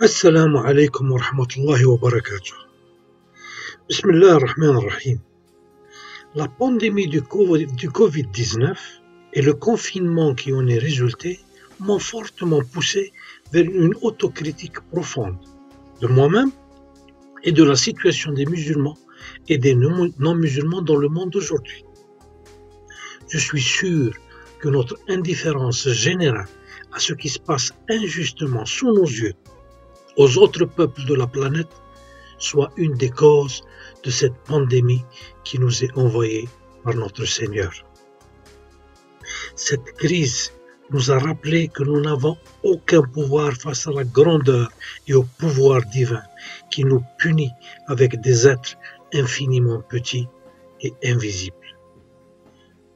السلام عليكم ورحمة الله وبركاته. بسم الله الرحمن الرحيم. La pandémie du Covid-19 et le confinement qui en est résulté m'ont fortement poussé vers une autocritique profonde de moi-même et de la situation des musulmans et des non-musulmans dans le monde d'aujourd'hui. Je suis sûr que notre indifférence générale à ce qui se passe injustement sous nos yeux aux autres peuples de la planète soit une des causes de cette pandémie qui nous est envoyée par notre Seigneur. Cette crise nous a rappelé que nous n'avons aucun pouvoir face à la grandeur et au pouvoir divin qui nous punit avec des êtres infiniment petits et invisibles.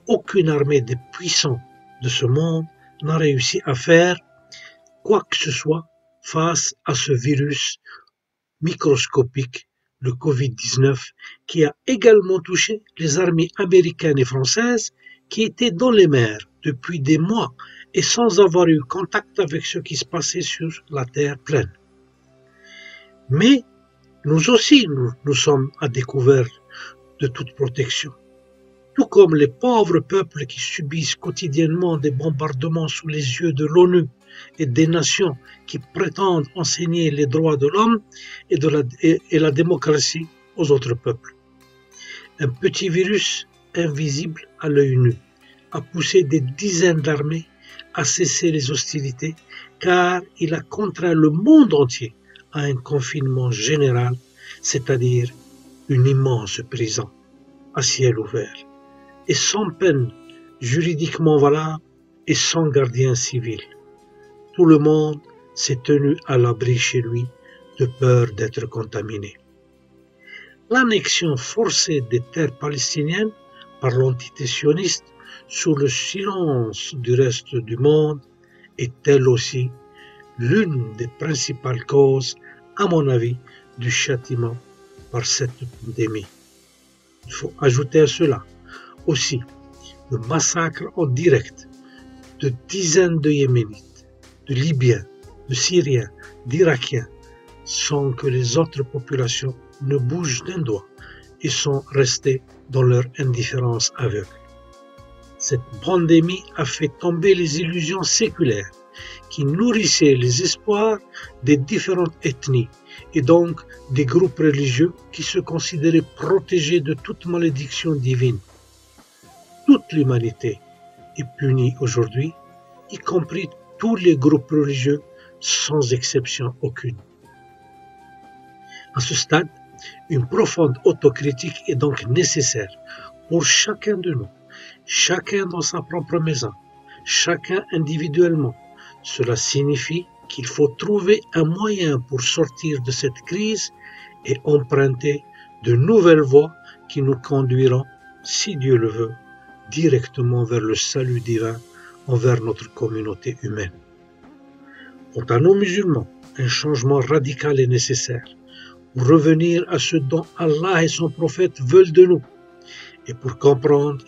Aucune armée des puissants de ce monde n'a réussi à faire quoi que ce soit face à ce virus microscopique, le Covid-19, qui a également touché les armées américaines et françaises qui étaient dans les mers depuis des mois et sans avoir eu contact avec ce qui se passait sur la terre pleine. Mais nous aussi, nous sommes à découvert de toute protection. Tout comme les pauvres peuples qui subissent quotidiennement des bombardements sous les yeux de l'ONU et des nations qui prétendent enseigner les droits de l'homme et la démocratie aux autres peuples. Un petit virus invisible à l'œil nu a poussé des dizaines d'armées à cesser les hostilités car il a contraint le monde entier à un confinement général, c'est-à-dire une immense prison à ciel ouvert et sans peine juridiquement valable et sans gardien civil. Tout le monde s'est tenu à l'abri chez lui de peur d'être contaminé. L'annexion forcée des terres palestiniennes par l'entité sioniste sous le silence du reste du monde est elle aussi l'une des principales causes, à mon avis, du châtiment par cette pandémie. Il faut ajouter à cela aussi le massacre en direct de dizaines de Yéménites, de Libyens, de Syriens, d'Irakiens, sans que les autres populations ne bougent d'un doigt et sont restées dans leur indifférence aveugle. Cette pandémie a fait tomber les illusions séculaires qui nourrissaient les espoirs des différentes ethnies et donc des groupes religieux qui se considéraient protégés de toute malédiction divine. Toute l'humanité est punie aujourd'hui, y compris tous les groupes religieux, sans exception aucune. À ce stade, une profonde autocritique est donc nécessaire pour chacun de nous, chacun dans sa propre maison, chacun individuellement. Cela signifie qu'il faut trouver un moyen pour sortir de cette crise et emprunter de nouvelles voies qui nous conduiront, si Dieu le veut, directement vers le salut divin envers notre communauté humaine. Quant à nos musulmans, un changement radical est nécessaire pour revenir à ce dont Allah et son prophète veulent de nous et pour comprendre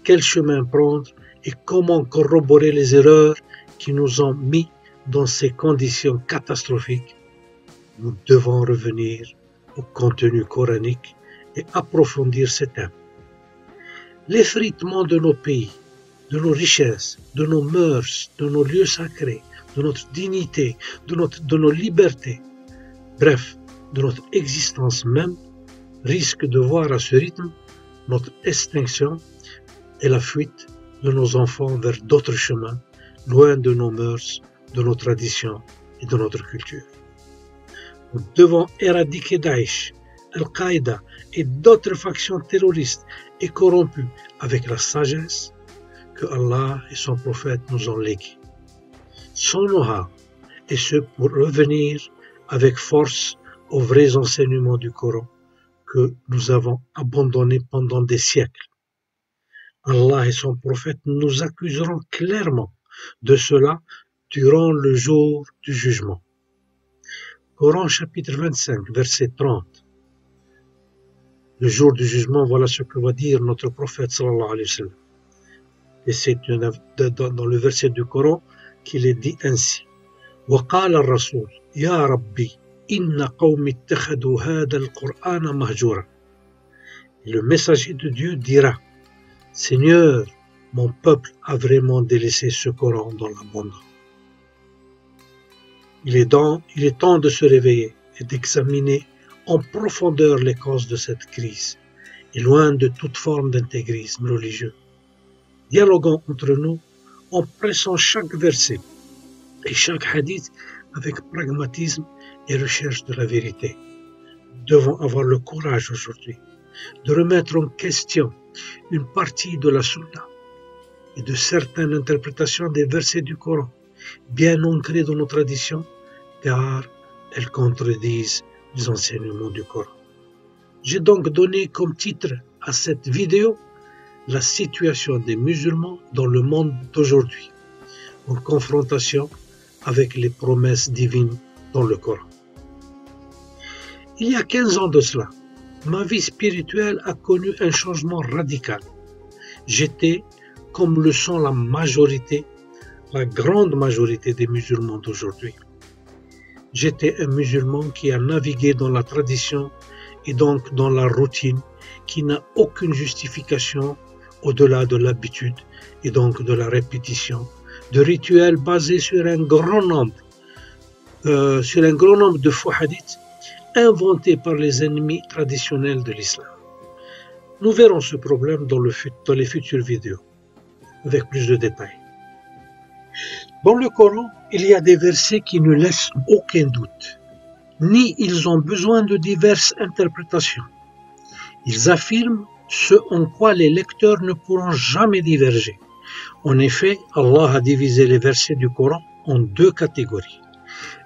quel chemin prendre et comment corroborer les erreurs qui nous ont mis dans ces conditions catastrophiques. Nous devons revenir au contenu coranique et approfondir ces thèmes. L'effritement de nos pays, de nos richesses, de nos mœurs, de nos lieux sacrés, de notre dignité, de nos libertés, bref, de notre existence même, risque de voir à ce rythme notre extinction et la fuite de nos enfants vers d'autres chemins, loin de nos mœurs, de nos traditions et de notre culture. Nous devons éradiquer Daesh, Al-Qaïda et d'autres factions terroristes et corrompues avec la sagesse que Allah et son prophète nous ont léguée. Sans know-how, et ce pour revenir avec force aux vrais enseignements du Coran que nous avons abandonnés pendant des siècles. Allah et son prophète nous accuseront clairement de cela durant le jour du jugement. Coran chapitre 25, verset 30. Le jour du jugement, voilà ce que va dire notre prophète sallallahu alayhi wa sallam. Et c'est dans le verset du Coran qu'il est dit ainsi. وقال الرسول يا ربي إن قومي اتخذوا هذا القرآن مهجورا. Le messager de Dieu dira Seigneur, mon peuple a vraiment délaissé ce Coran dans l'abandon. Il est temps de se réveiller et d'examiner en profondeur les causes de cette crise, et loin de toute forme d'intégrisme religieux. Dialoguons entre nous en pressant chaque verset et chaque hadith avec pragmatisme et recherche de la vérité. Nous devons avoir le courage aujourd'hui de remettre en question une partie de la Sunna et de certaines interprétations des versets du Coran, bien ancrées dans nos traditions, car elles contredisent les enseignements du Coran. J'ai donc donné comme titre à cette vidéo la situation des musulmans dans le monde d'aujourd'hui, en confrontation avec les promesses divines dans le Coran. Il y a 15 ans de cela, ma vie spirituelle a connu un changement radical. J'étais, comme le sont la majorité, la grande majorité des musulmans d'aujourd'hui. J'étais un musulman qui a navigué dans la tradition et donc dans la routine qui n'a aucune justification au-delà de l'habitude et donc de la répétition de rituels basés sur un grand nombre de faux hadiths inventés par les ennemis traditionnels de l'islam. Nous verrons ce problème dans les futures vidéos avec plus de détails. Dans le Coran, il y a des versets qui ne laissent aucun doute, ni ils ont besoin de diverses interprétations. Ils affirment ce en quoi les lecteurs ne pourront jamais diverger. En effet, Allah a divisé les versets du Coran en deux catégories.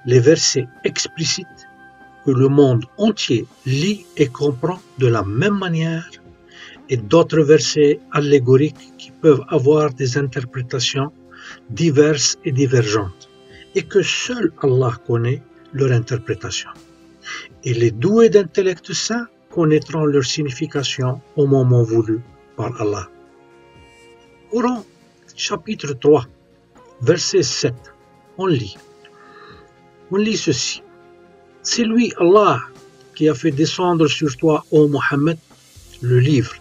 Les versets explicites que le monde entier lit et comprend de la même manière, et d'autres versets allégoriques qui peuvent avoir des interprétations diverses et divergentes, et que seul Allah connaît leur interprétation. Et les doués d'intellect saint connaîtront leur signification au moment voulu par Allah. Coran, chapitre 3, verset 7, on lit ceci. C'est lui, Allah, qui a fait descendre sur toi, ô Mohammed, le livre.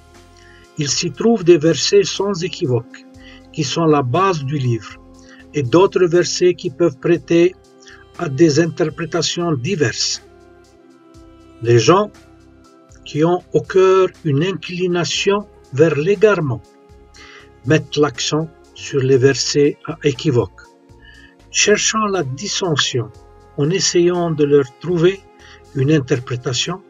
Il s'y trouve des versets sans équivoque, qui sont la base du livre, et d'autres versets qui peuvent prêter à des interprétations diverses. Les gens qui ont au cœur une inclination vers l'égarement mettent l'accent sur les versets à équivoque, cherchant la dissension en essayant de leur trouver une interprétation,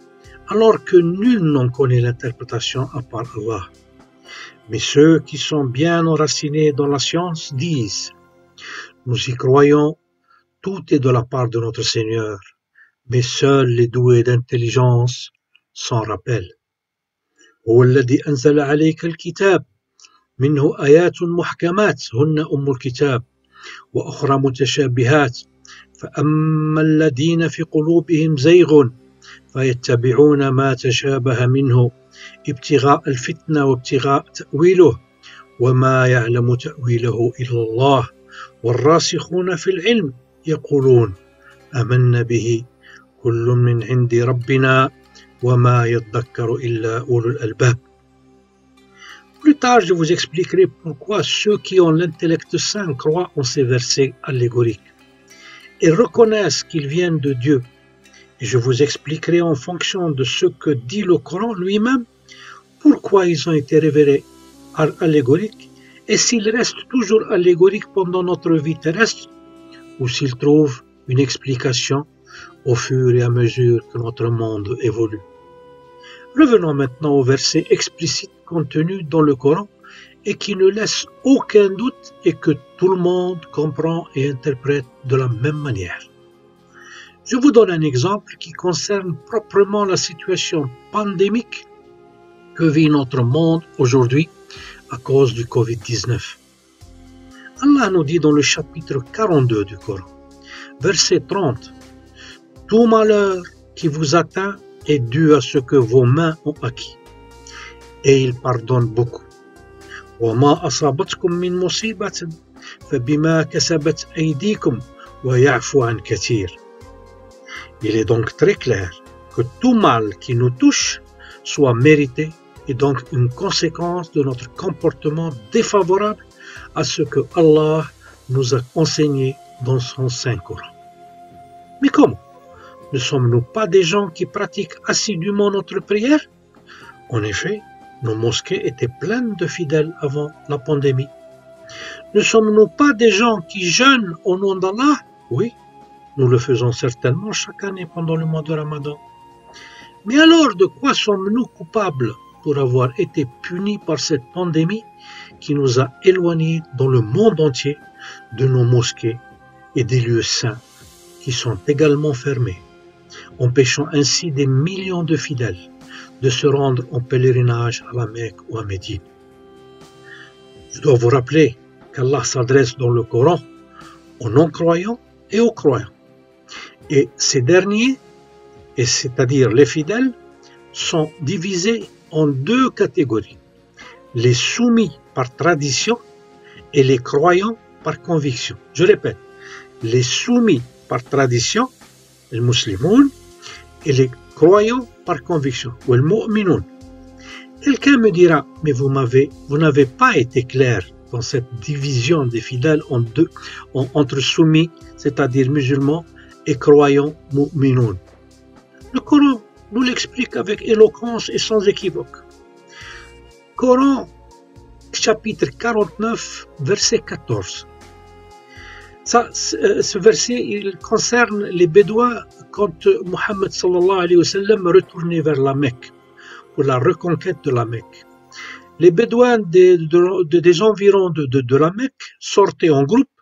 alors que nul n'en connaît l'interprétation à part Allah. Mais ceux qui sont bien enracinés dans la science disent « Nous y croyons, tout est de la part de notre Seigneur, mais seuls les doués d'intelligence s'en rappellent. » هو الذي أنزل عليك الكتاب منه آيات محكمات هن أم الكتاب وأخرى متشابهات فأما الذين في قلوبهم زيغ فيتبعون ما تشابه منه ابتغاء الفتنة وابتغاء تأويله وما يعلم تأويله إلا الله والراسخون في العلم يقولون آمنا به كل من عند ربنا وما يذكر إلا أولو الألباب. Plus tard, je vous expliquerai pourquoi ceux qui ont l'intellect saint croient en ces versets allégoriques et reconnaissent qu'ils viennent de Dieu. Et je vous expliquerai en fonction de ce que dit le Coran lui-même, pourquoi ils ont été révélés allégoriques et s'ils restent toujours allégoriques pendant notre vie terrestre ou s'ils trouvent une explication au fur et à mesure que notre monde évolue. Revenons maintenant aux versets explicites contenus dans le Coran et qui ne laissent aucun doute et que tout le monde comprend et interprète de la même manière. Je vous donne un exemple qui concerne proprement la situation pandémique que vit notre monde aujourd'hui à cause du Covid-19. Allah nous dit dans le chapitre 42 du Coran, verset 30, « Tout malheur qui vous atteint est dû à ce que vos mains ont acquis, et il pardonne beaucoup. وَمَا أَصَابَتْكُم مِّن مُّصِيبَةٍ فَبِمَا كَسَبَتْ أَيْدِيكُمْ ويعفو عن كثير. Il est donc très clair que tout mal qui nous touche soit mérité et donc une conséquence de notre comportement défavorable à ce que Allah nous a enseigné dans son Saint-Coran. Mais comment? Ne sommes-nous pas des gens qui pratiquent assidûment notre prière? En effet, nos mosquées étaient pleines de fidèles avant la pandémie. Ne sommes-nous pas des gens qui jeûnent au nom d'Allah? Oui, nous le faisons certainement chaque année pendant le mois de Ramadan. Mais alors, de quoi sommes-nous coupables pour avoir été punis par cette pandémie qui nous a éloignés dans le monde entier de nos mosquées et des lieux saints qui sont également fermés, empêchant ainsi des millions de fidèles de se rendre en pèlerinage à la Mecque ou à Médine? Je dois vous rappeler qu'Allah s'adresse dans le Coran aux non-croyants et aux croyants. Et ces derniers, et c'est-à-dire les fidèles, sont divisés en deux catégories: les soumis par tradition et les croyants par conviction. Je répète, les soumis par tradition, les musulmans, et les croyants par conviction, ou les mu'minoun. Quelqu'un me dira, mais vous n'avez pas été clair dans cette division des fidèles entre soumis, c'est-à-dire musulmans, et croyants mu'minoun. Le Coran nous l'explique avec éloquence et sans équivoque. Coran, chapitre 49, verset 14. Ce verset, il concerne les Bédouins quand Mohammed sallallahu alayhi wa sallam retournait vers la Mecque pour la reconquête de la Mecque. Les Bédouins des environs de la Mecque sortaient en groupe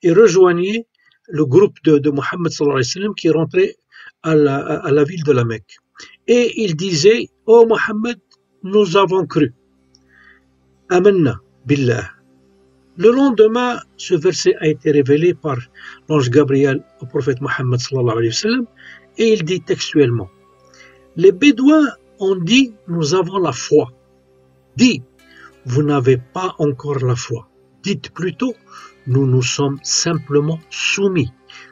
et rejoignaient le groupe de Mohammed sallallahu alayhi wa sallam qui rentrait à la ville de la Mecque. Et ils disaient: Oh Mohammed, nous avons cru. Amanna billah. Le lendemain, ce verset a été révélé par l'ange Gabriel au prophète Mohammed sallallahu alayhi wa sallam, et il dit textuellement: les Bédouins ont dit: nous avons la foi. Dit: vous n'avez pas encore la foi. Dites plutôt: nous nous sommes simplement soumis,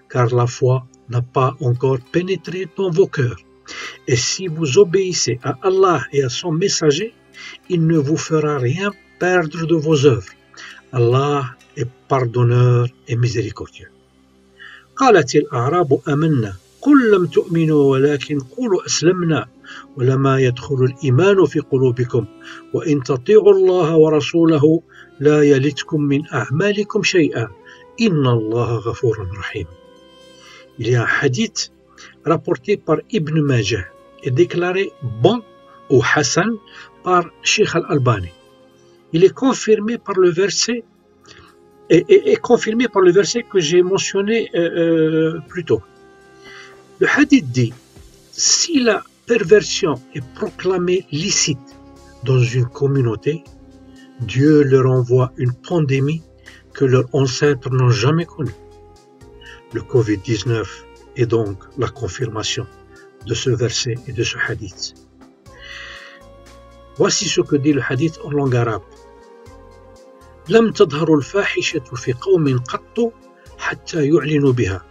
car la foi n'a pas encore pénétré dans vos cœurs. Et si vous obéissez à Allah et à son messager, il ne vous fera rien perdre de vos œuvres. Allah est pardonneur et miséricordieux. قالت الأعراب آمنا قل لم تؤمنوا ولكن قولوا أسلمنا ولما يدخل الإيمان في قلوبكم وإن تطيعوا الله ورسوله لا يلتكم من أعمالكم شيئا إن الله غفور رحيم. Il y a un hadith rapporté par Ibn Majah et déclaré bon ou Hassan par Sheikh Al-Albani. Il est confirmé par le verset confirmé par le verset que j'ai mentionné plus tôt. Le hadith dit: si la perversion est proclamée licite dans une communauté, Dieu leur envoie une pandémie que leurs ancêtres n'ont jamais connue. Le Covid-19 est donc la confirmation de ce verset et de ce hadith. Voici ce que dit le hadith en langue arabe. لم تظهر الفاحشة في قوم قط حتى يعلنوا بها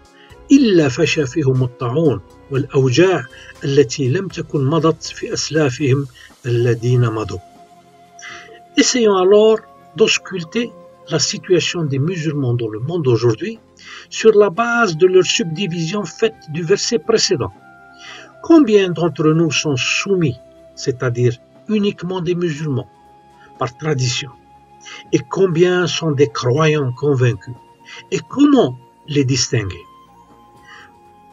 إلا فشى فيهم الطاعون والأوجاع التي لم تكن مضت في أسلافهم الذين مضوا. Essayons alors d'ausculter la situation des musulmans dans le monde aujourd'hui sur la base de leur subdivision faite du verset précédent. Combien d'entre nous sont soumis, c'est-à-dire uniquement des musulmans, par tradition, et combien sont des croyants convaincus, et comment les distinguer?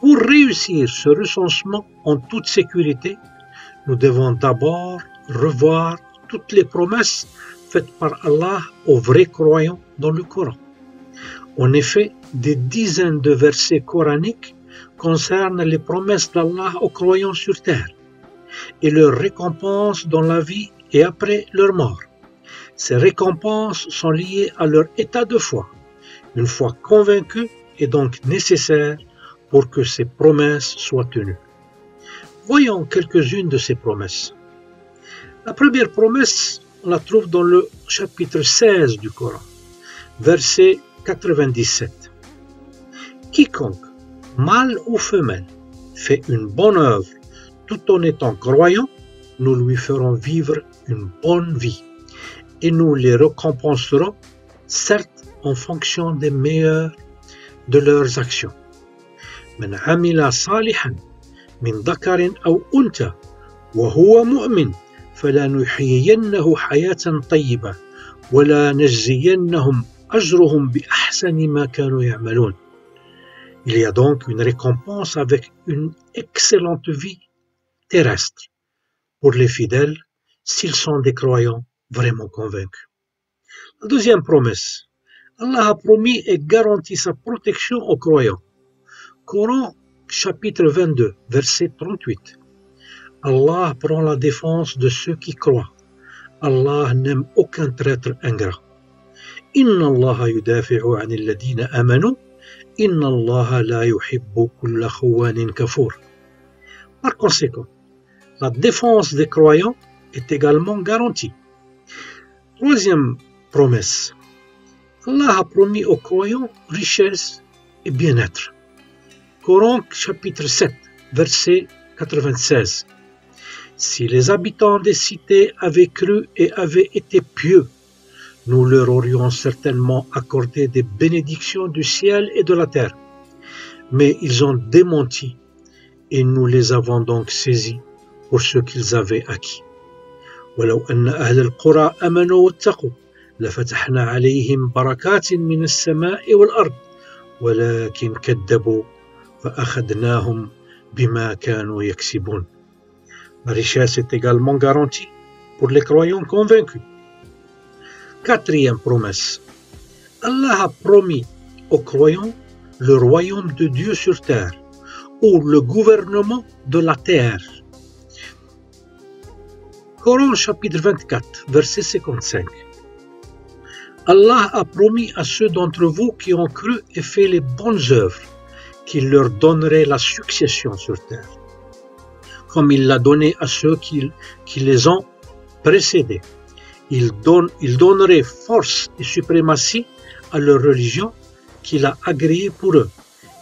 Pour réussir ce recensement en toute sécurité, nous devons d'abord revoir toutes les promesses faites par Allah aux vrais croyants dans le Coran. En effet, des dizaines de versets coraniques concernent les promesses d'Allah aux croyants sur terre et leurs récompenses dans la vie et après leur mort. Ces récompenses sont liées à leur état de foi. Une foi convaincue est donc nécessaire pour que ces promesses soient tenues. Voyons quelques-unes de ces promesses. La première promesse, on la trouve dans le chapitre 16 du Coran, verset 97, Quiconque, mâle ou femelle, fait une bonne œuvre tout en étant croyant, nous lui ferons vivre une bonne vie et nous les récompenserons, certes en fonction des meilleures de leurs actions. من عمل صالحا من ذكر أو أنثى وهو مؤمن فلنحيينه حياة طيبة ولنجزينهم أجرهم بأحسن ما كانوا يعملون. Il y a donc une récompense avec une excellente vie terrestre pour les fidèles s'ils sont des croyants vraiment convaincus. La deuxième promesse, Allah a promis et garanti sa protection aux croyants. Coran chapitre 22, verset 38. Allah prend la défense de ceux qui croient. Allah n'aime aucun traître ingrat. Inna Allah yudafi'u 'anil ladina amanu. Inna Allah la yuhibbu kulla khawanin kafur. Par conséquent, la défense des croyants est également garantie. Troisième promesse. Allah a promis aux croyants richesse et bien-être. Coran chapitre 7, verset 96. Si les habitants des cités avaient cru et avaient été pieux, nous leur aurions certainement accordé des bénédictions du ciel et de la terre. Mais ils ont démenti et nous les avons donc saisis pour ce qu'ils avaient acquis. ولو أن أهل القرى آمنوا واتقوا لفتحنا عليهم بركات من السماء والأرض ولكن كذبوا فأخذناهم بما كانوا يكسبون. La richesse est également garantie pour les croyants convaincus. Quatrième promesse. Allah a promis aux croyants le royaume de Dieu sur terre, ou le gouvernement de la terre. Coran chapitre 24, verset 55. Allah a promis à ceux d'entre vous qui ont cru et fait les bonnes œuvres qu'il leur donnerait la succession sur terre, comme il l'a donné à ceux qui les ont précédés. Il donnerait force et suprématie à leur religion qu'il a agréée pour eux.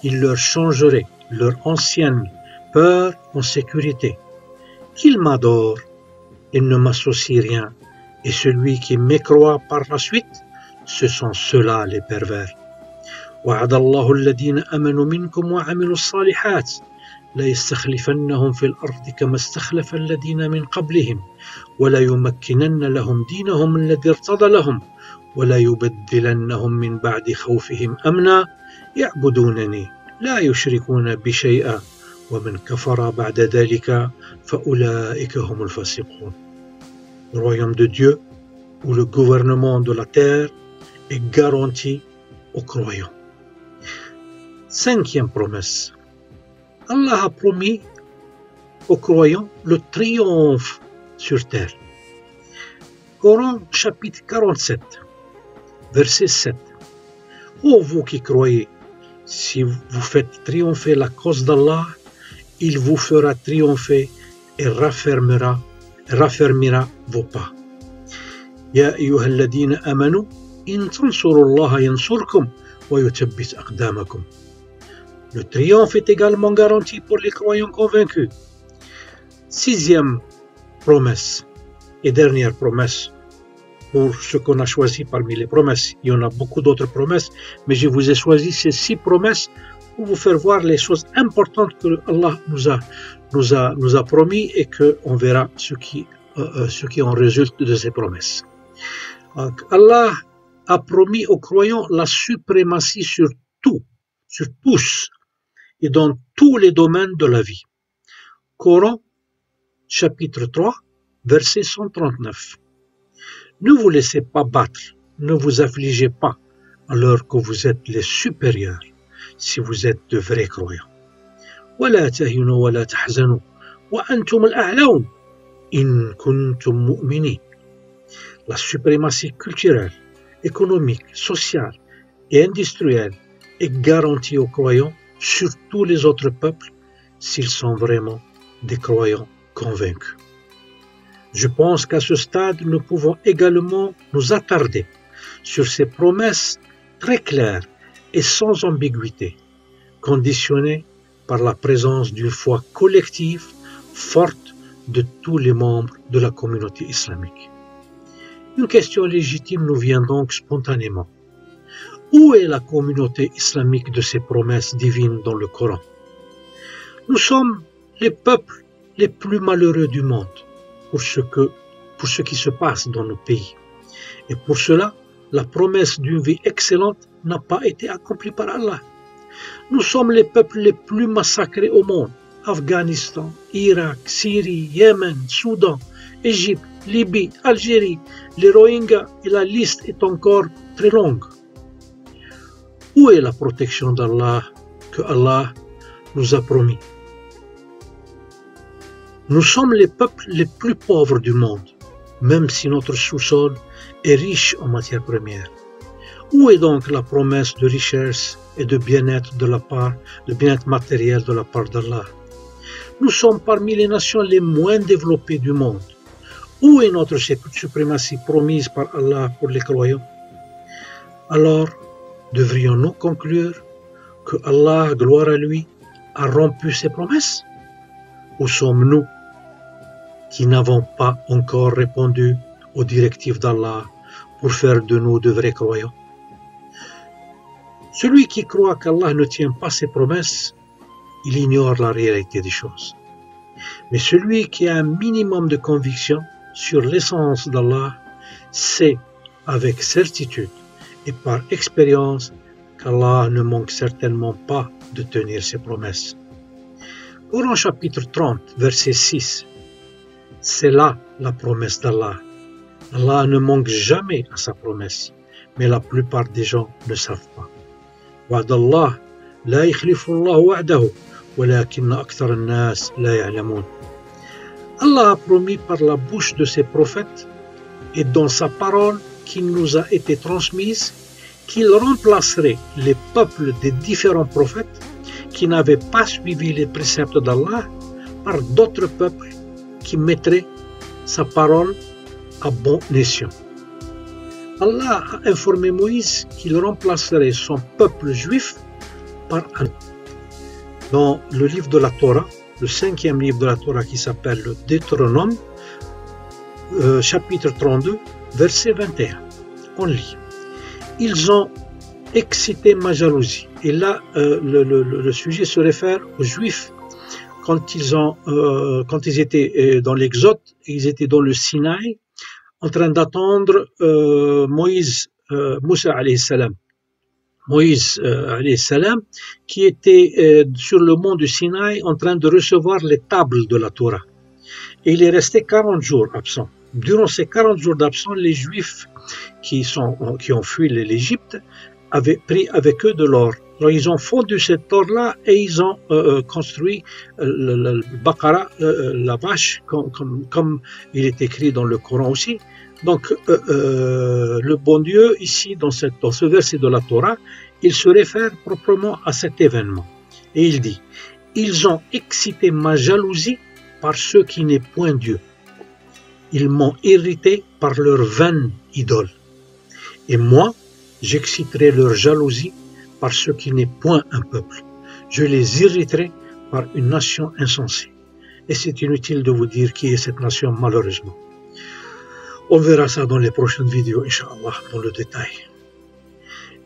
Il leur changerait leur ancienne peur en sécurité. Qu'ils m'adorent et ne m'associent rien, et celui qui mécroit par la suite, ce sont ceux-là les pervers. وعد الله الذين آمنوا منكم وعملوا الصالحات ليستخلفنهم في الأرض كما استخلف الذين من قبلهم ولا يمكنن لهم دينهم الذي ارتضى لهم ولا يبدلنهم من بعد خوفهم أمنا يعبدونني لا يشركون بي شيئا ومن كفر بعد ذلك فأولئك هم الفاسقون. Le royaume de Dieu ou le gouvernement de la terre est garanti aux croyants. Cinquième promesse. Allah a promis aux croyants le triomphe sur terre. Coran chapitre 47, verset 7. Ô vous qui croyez, si vous faites triompher la cause d'Allah, il vous fera triompher et raffermira vos pas. Ya ayyuha alladhina amanu, in tansuru Allah yansurkum wa yuthabbit aqdamakum. Le triomphe est également garanti pour les croyants convaincus. Sixième promesse et dernière promesse pour ce qu'on a choisi parmi les promesses. Il y en a beaucoup d'autres promesses, mais je vous ai choisi ces 6 promesses pour vous faire voir les choses importantes que Allah nous a promis et qu'on verra ce qui en résulte de ces promesses. Donc, Allah a promis aux croyants la suprématie sur tout, sur tous, et dans tous les domaines de la vie. Coran, chapitre 3, verset 139. Ne vous laissez pas battre, ne vous affligez pas, alors que vous êtes les supérieurs, si vous êtes de vrais croyants. ولا تهنوا ولا تحزنوا وأنتم الأعلون إن كنتم مؤمنين. La suprématie culturelle, économique, sociale et industrielle est garantie aux croyants sur tous les autres peuples s'ils sont vraiment des croyants convaincus. Je pense qu'à ce stade, nous pouvons également nous attarder sur ces promesses très claires et sans ambiguïté conditionnée par la présence d'une foi collective forte de tous les membres de la communauté islamique. Une question légitime nous vient donc spontanément. Où est la communauté islamique de ces promesses divines dans le Coran? Nous sommes les peuples les plus malheureux du monde pour ce qui se passe dans nos pays. Et pour cela, la promesse d'une vie excellente n'a pas été accomplie par Allah. Nous sommes les peuples les plus massacrés au monde. Afghanistan, Irak, Syrie, Yémen, Soudan, Égypte, Libye, Algérie, les Rohingyas et la liste est encore très longue. Où est la protection d'Allah que Allah nous a promis? Nous sommes les peuples les plus pauvres du monde, même si notre sous-sol est riche en matières premières. Où est donc la promesse de richesse et de bien-être matériel de la part d'Allah? Nous sommes parmi les nations les moins développées du monde. Où est notre suprématie promise par Allah pour les croyants? Alors, devrions-nous conclure que Allah, gloire à lui, a rompu ses promesses? Ou sommes-nous qui n'avons pas encore répondu aux directives d'Allah pour faire de nous de vrais croyants? Celui qui croit qu'Allah ne tient pas ses promesses, il ignore la réalité des choses. Mais celui qui a un minimum de conviction sur l'essence d'Allah sait avec certitude et par expérience qu'Allah ne manque certainement pas de tenir ses promesses. Coran chapitre 30, verset 6. C'est là la promesse d'Allah. Allah ne manque jamais à sa promesse, mais la plupart des gens ne savent pas. وعد الله لا يخلف الله وعده ولكن أكثر الناس لا يعلمون. Allah a promis par la bouche de ses prophètes et dans sa parole qui nous a été transmise qu'il remplacerait les peuples des différents prophètes qui n'avaient pas suivi les préceptes d'Allah par d'autres peuples qui mettraient sa parole à bon escient. Allah a informé Moïse qu'il remplacerait son peuple juif par un. Dans le livre de la Torah, le 5e livre de la Torah qui s'appelle le Deutéronome, chapitre 32, verset 21, on lit. Ils ont excité ma jalousie. Et là, le sujet se réfère aux Juifs quand ils étaient dans l'Exode, ils étaient dans le Sinaï, en train d'attendre Moussa alayhi salam. Moïse alayhi salam, qui était sur le mont du Sinaï en train de recevoir les tables de la Torah. Et il est resté 40 jours absent. Durant ces 40 jours d'absence, les Juifs qui ont fui l'Égypte avaient pris avec eux de l'or. Alors, ils ont fondu cet or-là et ils ont construit le Baqara, la vache, comme il est écrit dans le Coran aussi. Donc, le bon Dieu, ici, dans ce verset de la Torah, il se réfère proprement à cet événement. Et il dit, « Ils ont excité ma jalousie par ce qui n'est point Dieu. Ils m'ont irrité par leur vaine idole. Et moi, j'exciterai leur jalousie par ce qui n'est point un peuple. Je les irriterai par une nation insensée. » Et c'est inutile de vous dire qui est cette nation, malheureusement. On verra ça dans les prochaines vidéos, Inch'Allah, dans le détail.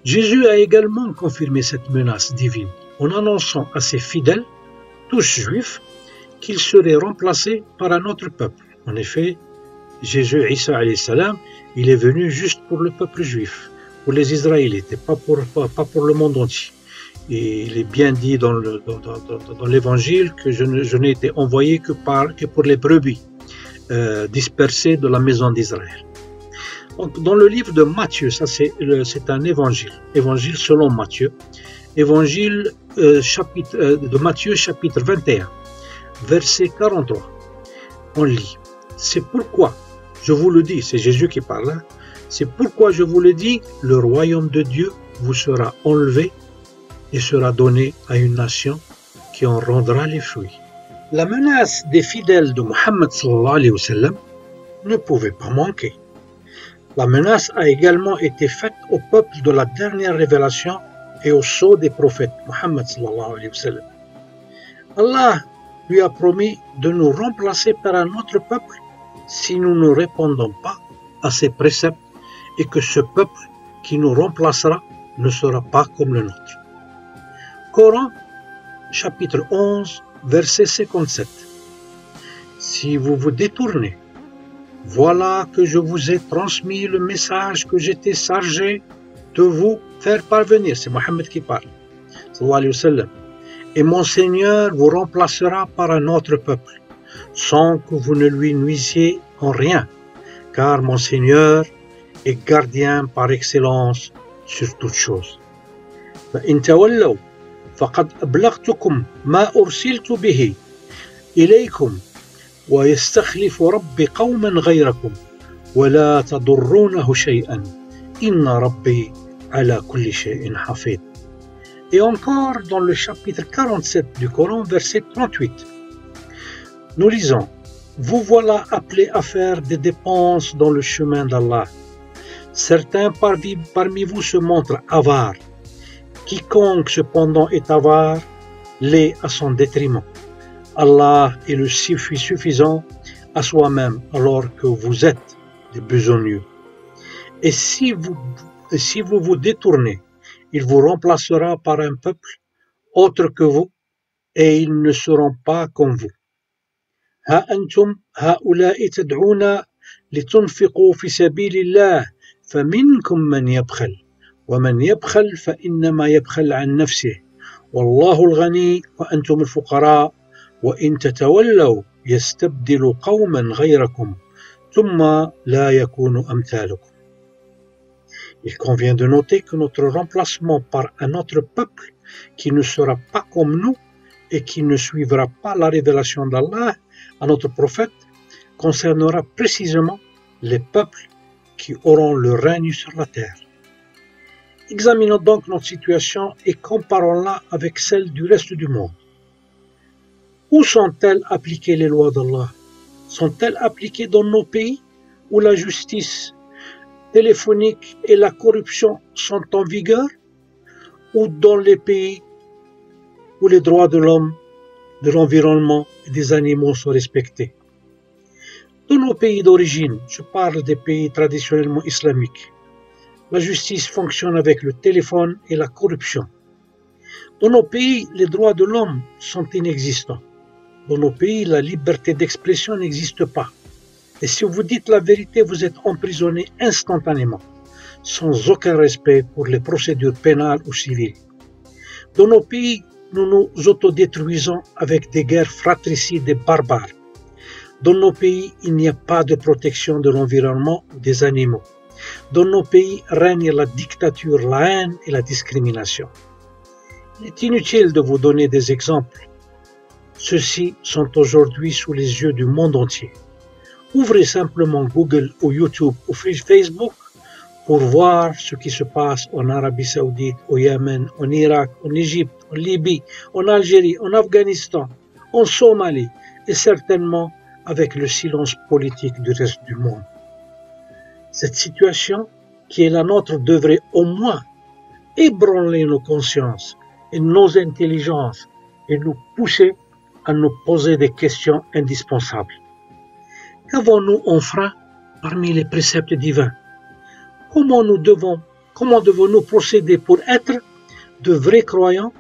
Jésus a également confirmé cette menace divine en annonçant à ses fidèles, tous juifs, qu'il serait remplacé par un autre peuple. En effet, Jésus, Isa alayhi salam, il est venu juste pour le peuple juif, pour les Israélites, et pas pour le monde entier. Et il est bien dit dans l'évangile que je n'ai été envoyé que pour les brebis dispersées de la maison d'Israël. Donc, dans le livre de Matthieu, ça c'est un évangile selon Matthieu, évangile de Matthieu chapitre 21, verset 43, on lit, c'est pourquoi, je vous le dis, c'est Jésus qui parle, hein, c'est pourquoi je vous le dis, le royaume de Dieu vous sera enlevé et sera donné à une nation qui en rendra les fruits. La menace des fidèles de Mohammed sallallahu alayhi wa sallam ne pouvait pas manquer. La menace a également été faite au peuple de la dernière révélation et au sceau des prophètes, Muhammad sallallahu alayhi wa sallam. Allah lui a promis de nous remplacer par un autre peuple si nous ne répondons pas à ses préceptes et que ce peuple qui nous remplacera ne sera pas comme le nôtre. Coran, chapitre 11, verset 57. Si vous vous détournez, voilà que je vous ai transmis le message que j'étais chargé de vous faire parvenir. C'est Mohammed qui parle. Sallallahu alayhi wa sallam. Et mon Seigneur vous remplacera par un autre peuple, sans que vous ne lui nuisiez en rien, car mon Seigneur est gardien par excellence sur toutes choses. فإن تولوا فقد أبلغتكم ما أرسلت به إليكم ويستخلف ربي قوما غيركم ولا تضرونه شيئا إن ربي على كل شيء حفيظ. Et encore dans le chapitre 47 du Coran, verset 38, nous lisons « Vous voilà appelés à faire des dépenses dans le chemin d'Allah. Certains parmi vous se montrent avares. Quiconque cependant est avare l'est à son détriment. Allah est le suffisant à soi-même alors que vous êtes des besogneux. Et si vous vous détournez, il vous remplacera par un peuple autre que vous et ils ne seront pas comme vous. ها أنتم هؤلاء تدعون لتنفقوا في سبيل الله فمنكم من يبخل ومن يبخل فإنما يبخل عن نفسه والله الغني وأنتم الفقراء وإن تتولوا يستبدل قوما غيركم ثم لا يكون أمثالكم. Il convient de noter que notre remplacement par un autre peuple qui ne sera pas comme nous et qui ne suivra pas la révélation d'Allah à notre prophète concernera précisément les peuples qui auront le règne sur la terre. Examinons donc notre situation et comparons-la avec celle du reste du monde. Où sont-elles appliquées les lois d'Allah? Sont-elles appliquées dans nos pays où la justice téléphonique et la corruption sont en vigueur, ou dans les pays où les droits de l'homme, de l'environnement et des animaux sont respectés? Dans nos pays d'origine, je parle des pays traditionnellement islamiques, la justice fonctionne avec le téléphone et la corruption. Dans nos pays, les droits de l'homme sont inexistants. Dans nos pays, la liberté d'expression n'existe pas. Et si vous dites la vérité, vous êtes emprisonné instantanément, sans aucun respect pour les procédures pénales ou civiles. Dans nos pays, nous nous autodétruisons avec des guerres fratricides et barbares. Dans nos pays, il n'y a pas de protection de l'environnement ou des animaux. Dans nos pays règne la dictature, la haine et la discrimination. Il est inutile de vous donner des exemples. Ceux-ci sont aujourd'hui sous les yeux du monde entier. Ouvrez simplement Google ou YouTube ou Facebook pour voir ce qui se passe en Arabie Saoudite, au Yémen, en Irak, en Égypte, en Libye, en Algérie, en Afghanistan, en Somalie et certainement avec le silence politique du reste du monde. Cette situation qui est la nôtre devrait au moins ébranler nos consciences et nos intelligences et nous pousser à nous poser des questions indispensables. Qu'avons-nous enfreint parmi les préceptes divins? Comment devons-nous procéder pour être de vrais croyants,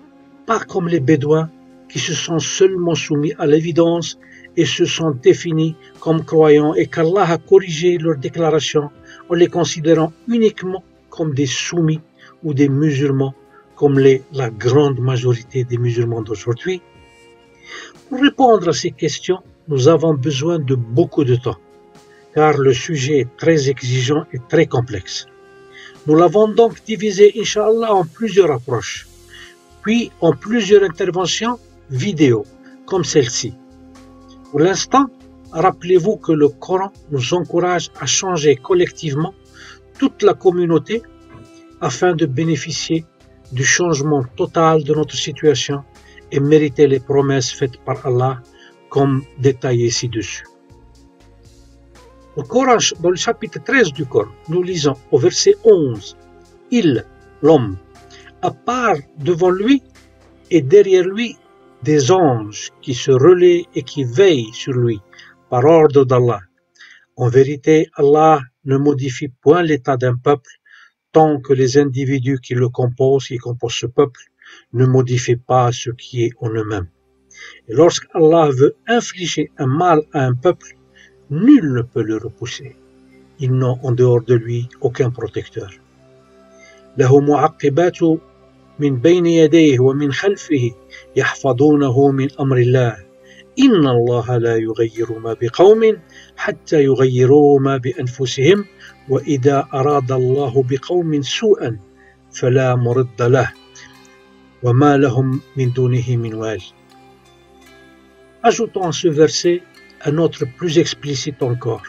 pas comme les Bédouins qui se sont seulement soumis à l'évidence et se sont définis comme croyants et qu'Allah a corrigé leurs déclarations en les considérant uniquement comme des soumis ou des musulmans, comme la grande majorité des musulmans d'aujourd'hui? Pour répondre à ces questions, nous avons besoin de beaucoup de temps, car le sujet est très exigeant et très complexe. Nous l'avons donc divisé, Inch'Allah, en plusieurs approches, puis en plusieurs interventions vidéo, comme celle-ci. Pour l'instant, rappelez-vous que le Coran nous encourage à changer collectivement toute la communauté afin de bénéficier du changement total de notre situation et mériter les promesses faites par Allah comme détaillé ci-dessus. Au Coran, dans le chapitre 13 du Coran, nous lisons au verset 11, « Il, l'homme, à part devant lui et derrière lui des anges qui se relaient et qui veillent sur lui par ordre d'Allah. En vérité, Allah ne modifie point l'état d'un peuple tant que les individus qui composent ce peuple, ne modifient pas ce qui est en eux-mêmes. Et lorsqu'Allah veut infliger un mal à un peuple, nul ne peut le repousser. Ils n'ont en dehors de lui aucun protecteur. له معقبات من بين يديه ومن خلفه يحفظونه من أمر الله إن الله لا يغير ما بقوم حتى يغيروا ما بأنفسهم وإذا أراد الله بقوم سوءا فلا مرد له وما لهم من دونه من وال. Ajoutons à ce verset un autre plus explicite encore,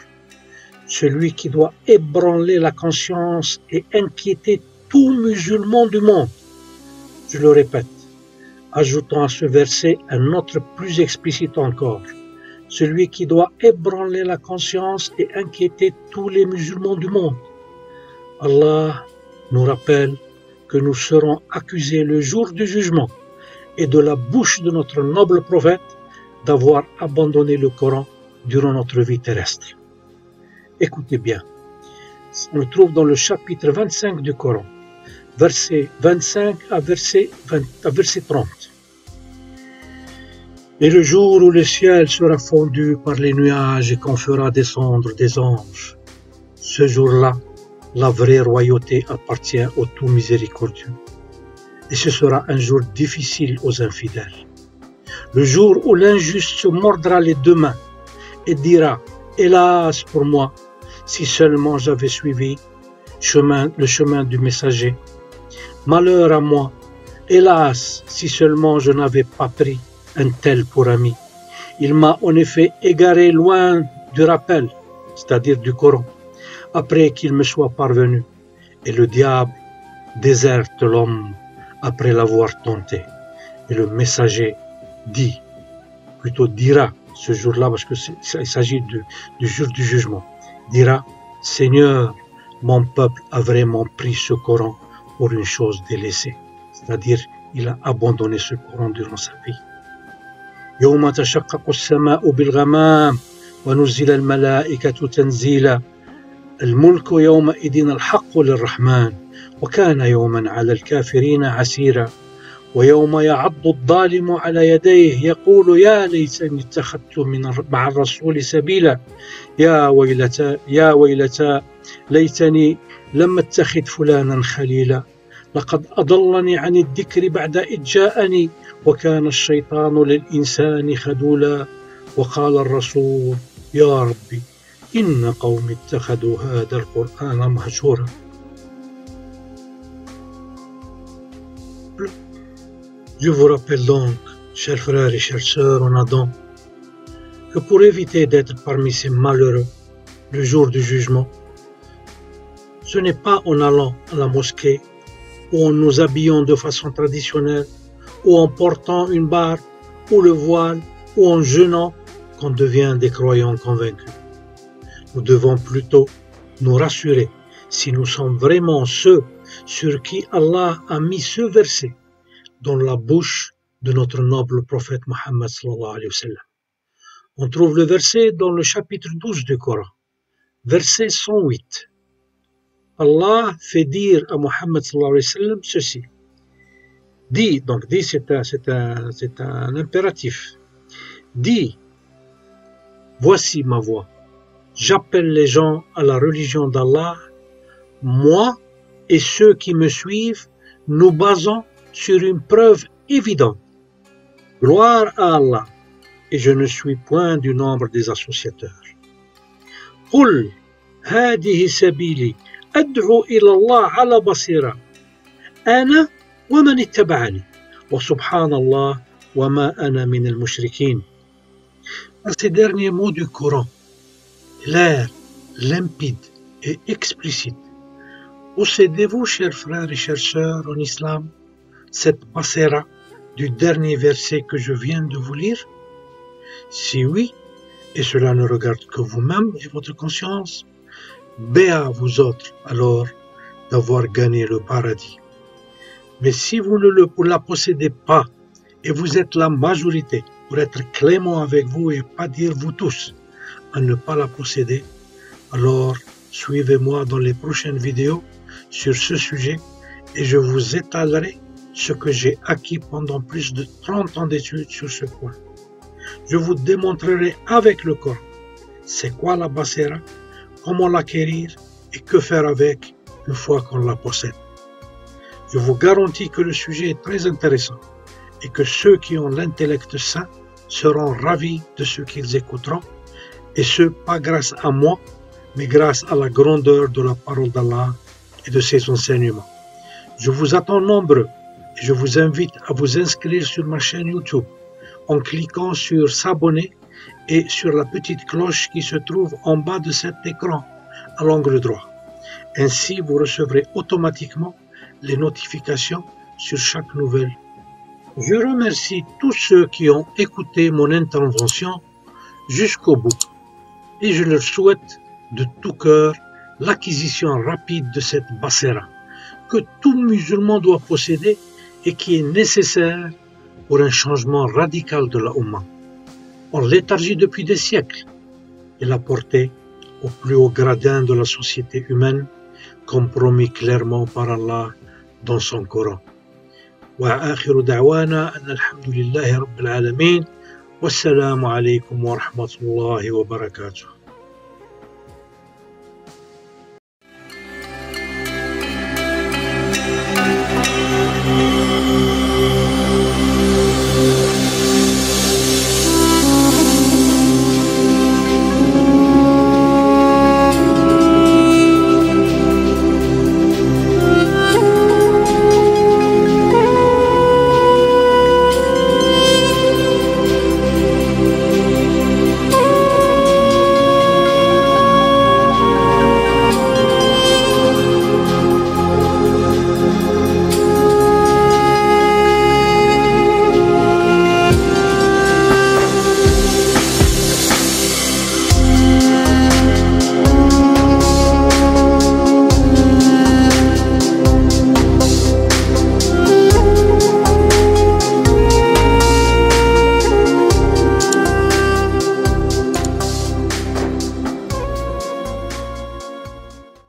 celui qui doit ébranler la conscience et inquiéter tout musulman du monde. Je le répète, ajoutons à ce verset un autre plus explicite encore, celui qui doit ébranler la conscience et inquiéter tous les musulmans du monde. Allah nous rappelle que nous serons accusés le jour du jugement et de la bouche de notre noble prophète d'avoir abandonné le Coran durant notre vie terrestre. Écoutez bien, on le trouve dans le chapitre 25 du Coran, verset 25 à verset 30. Et le jour où le ciel sera fondu par les nuages et qu'on fera descendre des anges, ce jour-là, la vraie royauté appartient au tout miséricordieux. Et ce sera un jour difficile aux infidèles. Le jour où l'injuste se mordra les deux mains et dira « Hélas pour moi, si seulement j'avais suivi le chemin du messager. Malheur à moi, hélas, si seulement je n'avais pas pris un tel pour ami. Il m'a en effet égaré loin du rappel, c'est-à-dire du Coran, après qu'il me soit parvenu. Et le diable déserte l'homme après l'avoir tenté. Et le messager dira ce jour-là, parce qu'il s'agit du jour du jugement, dira « Seigneur, mon peuple a vraiment pris ce Coran pour une chose délaissée. » C'est-à-dire, il a abandonné ce Coran durant sa vie. يوم تشقق السماء بالغمام ونزل الملائكة تنزيلا الملك يومئذ الحق للرحمن وكان يوما على الكافرين عسيرا ويوم يعض الظالم على يديه يقول يا ليتني اتخذت مع الرسول سبيلا يا ويلتى ليتني لم اتخذ فلانا خليلا لقد أضلني عن الذكر بعد إذ جاءني وكان الشيطان للإنسان خذولا وقال الرسول يا ربي إن قوم اتخذوا هذا القرآن مهجورا. Je vous rappelle donc, chers frères et chères sœurs en Adam, que pour éviter d'être parmi ces malheureux le jour du jugement, ce n'est pas en allant à la mosquée ou en nous habillant de façon traditionnelle ou en portant une barbe ou le voile ou en jeûnant qu'on devient des croyants convaincus. Nous devons plutôt nous rassurer si nous sommes vraiment ceux sur qui Allah a mis ce verset dans la bouche de notre noble prophète Mohammed sallallahu alayhi wa sallam. On trouve le verset dans le chapitre 12 du Coran, verset 108. Allah fait dire à Mohammed sallallahu alayhi wa sallam ceci. Dis, donc dis c'est un impératif. Dis, voici ma voix. J'appelle les gens à la religion d'Allah. Moi et ceux qui me suivent, nous basons sur une preuve évidente. Gloire à Allah, et je ne suis point du nombre des associateurs. قل هذه سبيلي أدعو إلى الله على بصيرة أنا ومن اتبعني وسبحان الله وما أنا من المشركين. À ces derniers mots du Coran, clair, limpide et explicite, possédez-vous, chers frères et chères sœurs en islam, cette basira du dernier verset que je viens de vous lire? Si oui, et cela ne regarde que vous-même et votre conscience, béat vous autres alors d'avoir gagné le paradis. Mais si vous ne la possédez pas et vous êtes la majorité, pour être clément avec vous et pas dire vous tous à ne pas la posséder, alors suivez-moi dans les prochaines vidéos sur ce sujet et je vous étalerai ce que j'ai acquis pendant plus de 30 ans d'études sur ce point. Je vous démontrerai avec le Coran c'est quoi la Bassera, comment l'acquérir et que faire avec une fois qu'on la possède. Je vous garantis que le sujet est très intéressant et que ceux qui ont l'intellect sain seront ravis de ce qu'ils écouteront, et ce, pas grâce à moi, mais grâce à la grandeur de la parole d'Allah et de ses enseignements. Je vous attends nombreux et je vous invite à vous inscrire sur ma chaîne YouTube en cliquant sur s'abonner et sur la petite cloche qui se trouve en bas de cet écran à l'angle droit. Ainsi, vous recevrez automatiquement les notifications sur chaque nouvelle. Je remercie tous ceux qui ont écouté mon intervention jusqu'au bout et je leur souhaite de tout cœur l'acquisition rapide de cette Bassera que tout musulman doit posséder et qui est nécessaire pour un changement radical de la Oumma. On léthargie depuis des siècles et l'a porté au plus haut gradin de la société humaine, comme promis clairement par Allah dans son Coran. وآخر دعوانا أن الحمد لله رب العالمين والسلام عليكم ورحمة الله وبركاته.